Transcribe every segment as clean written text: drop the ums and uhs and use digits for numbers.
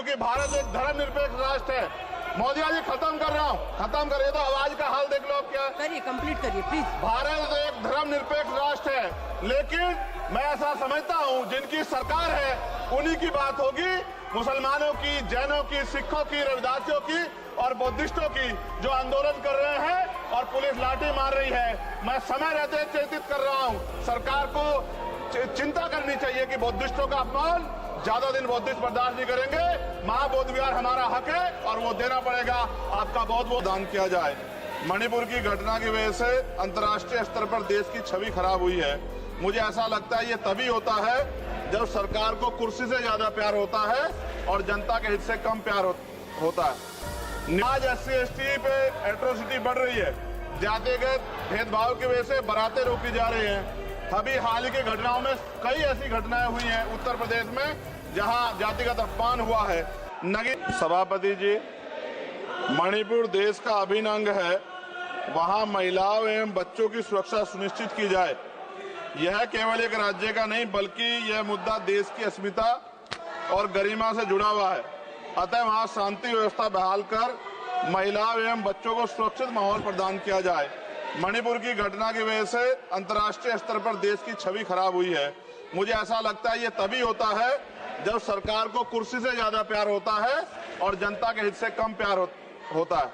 क्योंकि भारत एक धर्मनिरपेक्ष राष्ट्र है। मोदी जी खत्म कर रहा हूँ, खत्म करिए। तो आवाज का हाल देख लो अब क्या करिए, कंप्लीट करिए प्लीज। भारत एक धर्मनिरपेक्ष राष्ट्र है, लेकिन मैं ऐसा समझता हूँ जिनकी सरकार है उन्हीं की बात होगी। मुसलमानों की, जैनों की, सिखों की, रविदासियों की और बुद्धिस्टों की जो आंदोलन कर रहे हैं और पुलिस लाठी मार रही है, मैं समय रहते चेतित कर रहा हूँ। सरकार को चिंता करनी चाहिए कि बुद्धिस्टों का अपमान ज्यादा दिन बुद्धिस्ट बर्दाश्त नहीं करेंगे। महाबौद्ध विहार हमारा हक है और वो देना पड़ेगा। आपका बहुत बहुत दान किया जाए। मणिपुर की घटना की वजह से अंतर्राष्ट्रीय स्तर पर देश की छवि खराब हुई है। मुझे ऐसा लगता है ये तभी होता है जब सरकार को कुर्सी से ज्यादा प्यार होता है और जनता के हित से कम प्यार होता है। आज SC/ST पे एट्रोसिटी बढ़ रही है। जातिगत भेदभाव की वजह से बारातें रोकी जा रही हैं। अभी हाल ही की घटनाओं में कई ऐसी घटनाएं हुई हैं उत्तर प्रदेश में जहां जातिगत अपमान हुआ है। सभापति जी, मणिपुर देश का अभिन्न अंग है, वहां महिलाओं एवं बच्चों की सुरक्षा सुनिश्चित की जाए। यह केवल एक राज्य का नहीं बल्कि यह मुद्दा देश की अस्मिता और गरिमा से जुड़ा हुआ है। अतः वहां शांति व्यवस्था बहाल कर महिलाओं एवं बच्चों को सुरक्षित माहौल प्रदान किया जाए। मणिपुर की घटना की वजह से अंतर्राष्ट्रीय स्तर पर देश की छवि खराब हुई है। मुझे ऐसा लगता है ये तभी होता है जब सरकार को कुर्सी से ज्यादा प्यार होता है और जनता के हित से कम प्यार होता है।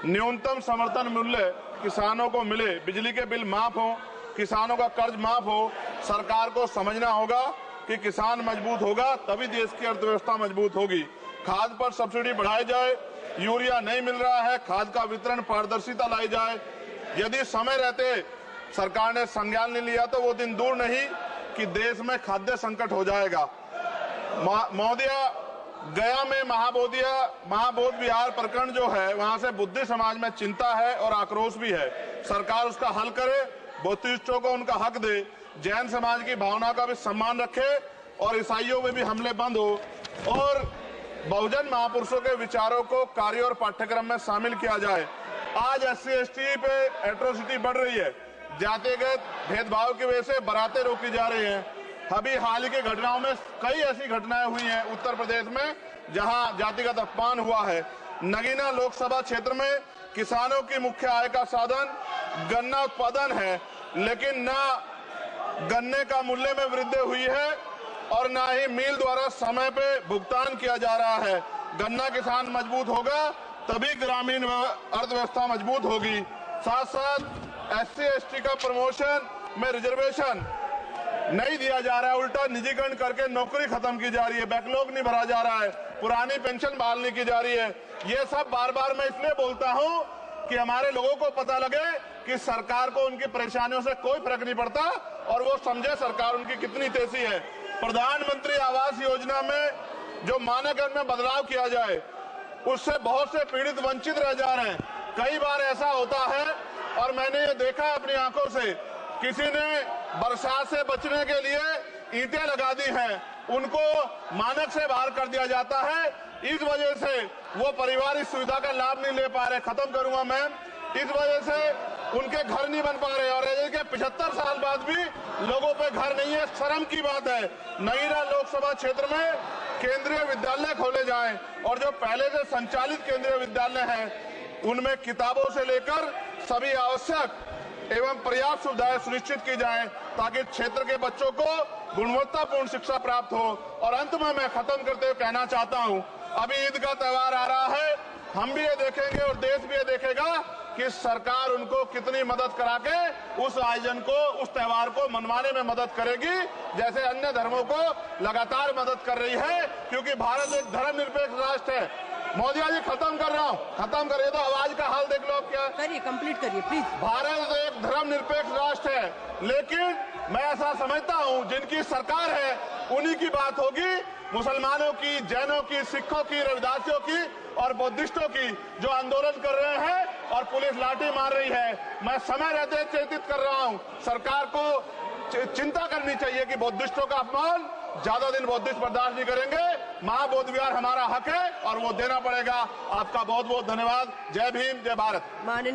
न्यूनतम समर्थन मूल्य किसानों को मिले, बिजली के बिल माफ हो, किसानों का कर्ज माफ हो। सरकार को समझना होगा कि किसान मजबूत होगा तभी देश की अर्थव्यवस्था मजबूत होगी। खाद पर सब्सिडी बढ़ाई जाए, यूरिया नहीं मिल रहा है, खाद का वितरण पारदर्शिता लाई जाए। यदि समय रहते सरकार ने संज्ञान नहीं लिया तो वो दिन दूर नहीं कि देश में खाद्य संकट हो जाएगा। महोदया, गया में महाबौद्ध विहार प्रकरण जो है वहां से बुद्ध समाज में चिंता है और आक्रोश भी है। सरकार उसका हल करे, बुद्धिस्टों को उनका हक दे, जैन समाज की भावना का भी सम्मान रखे और ईसाइयों में भी हमले बंद हो और बहुजन महापुरुषों के विचारों को कार्य और पाठ्यक्रम में शामिल किया जाए। आज SC/ST पे एट्रोसिटी बढ़ रही है। जातिगत भेदभाव की वजह से बारातें रोकी जा रही हैं। अभी हाल ही की घटनाओं में कई ऐसी घटनाएं हुई हैं उत्तर प्रदेश में जहां जातिगत अपमान हुआ है। नगीना लोकसभा क्षेत्र में किसानों की मुख्य आय का साधन गन्ना उत्पादन है, लेकिन न गन्ने का मूल्य में वृद्धि हुई है और न ही मिल द्वारा समय पे भुगतान किया जा रहा है। गन्ना किसान मजबूत होगा तभी ग्रामीण अर्थव्यवस्था मजबूत होगी। साथ साथ SC/ST का प्रमोशन में रिजर्वेशन नहीं दिया जा रहा है, उल्टा निजीकरण करके नौकरी खत्म की जा रही है, बैकलॉग नहीं भरा जा रहा है, पुरानी पेंशन बहाल नहीं की जा रही है। ये सब बार बार मैं इसलिए बोलता हूं कि हमारे लोगों को पता लगे कि सरकार को उनकी परेशानियों से कोई फर्क नहीं पड़ता और वो समझे सरकार उनकी कितनी तेजी है। प्रधानमंत्री आवास योजना में जो मानक में बदलाव किया जाए, उससे बहुत से पीड़ित वंचित रह जा रहे हैं। कई बार ऐसा होता है और मैंने ये देखा अपनी आंखों से, किसी ने बरसात से बचने के लिए ईंटें लगा दी हैं, उनको मानक से बाहर कर दिया जाता है। इस वजह से वो परिवार इस सुविधा का लाभ नहीं ले पा रहे। खत्म करूंगा मैं। इस वजह से उनके घर नहीं बन पा रहे और के 75 साल बाद भी लोगों पे घर नहीं है। शर्म की बात है। नगीना लोकसभा क्षेत्र में केंद्रीय विद्यालय खोले जाएं और जो पहले से संचालित केंद्रीय विद्यालय हैं उनमें किताबों से लेकर सभी आवश्यक एवं पर्याप्त सुविधाएं सुनिश्चित की जाएं ताकि क्षेत्र के बच्चों को गुणवत्तापूर्ण शिक्षा प्राप्त हो। और अंत में मैं खत्म करते हुए कहना चाहता हूं, अभी ईद का त्योहार आ रहा है, हम भी ये देखेंगे और देश भी ये देखेगा कि सरकार उनको कितनी मदद करा के उस आयोजन को, उस त्योहार को मनवाने में मदद करेगी, जैसे अन्य धर्मों को लगातार मदद कर रही है, क्योंकि भारत एक धर्मनिरपेक्ष राष्ट्र है। मोदी जी खत्म कर रहा हूँ, खत्म करिए। तो आवाज का हाल देख लो अब क्या करिए, कंप्लीट करिए प्लीज। भारत एक धर्मनिरपेक्ष राष्ट्र है, लेकिन मैं ऐसा समझता हूँ जिनकी सरकार है उन्हीं की बात होगी। मुसलमानों की, जैनों की, सिखों की, रविदासियों की और बुद्धिस्टों की जो आंदोलन कर रहे हैं और पुलिस लाठी मार रही है, मैं समय रहते चेतित कर रहा हूं। सरकार को चिंता करनी चाहिए कि बुद्धिस्टों का अपमान ज्यादा दिन बुद्धिस्ट बर्दाश्त नहीं करेंगे। महाबौद्ध विहार हमारा हक है और वो देना पड़ेगा। आपका बहुत बहुत धन्यवाद। जय भीम, जय भारत।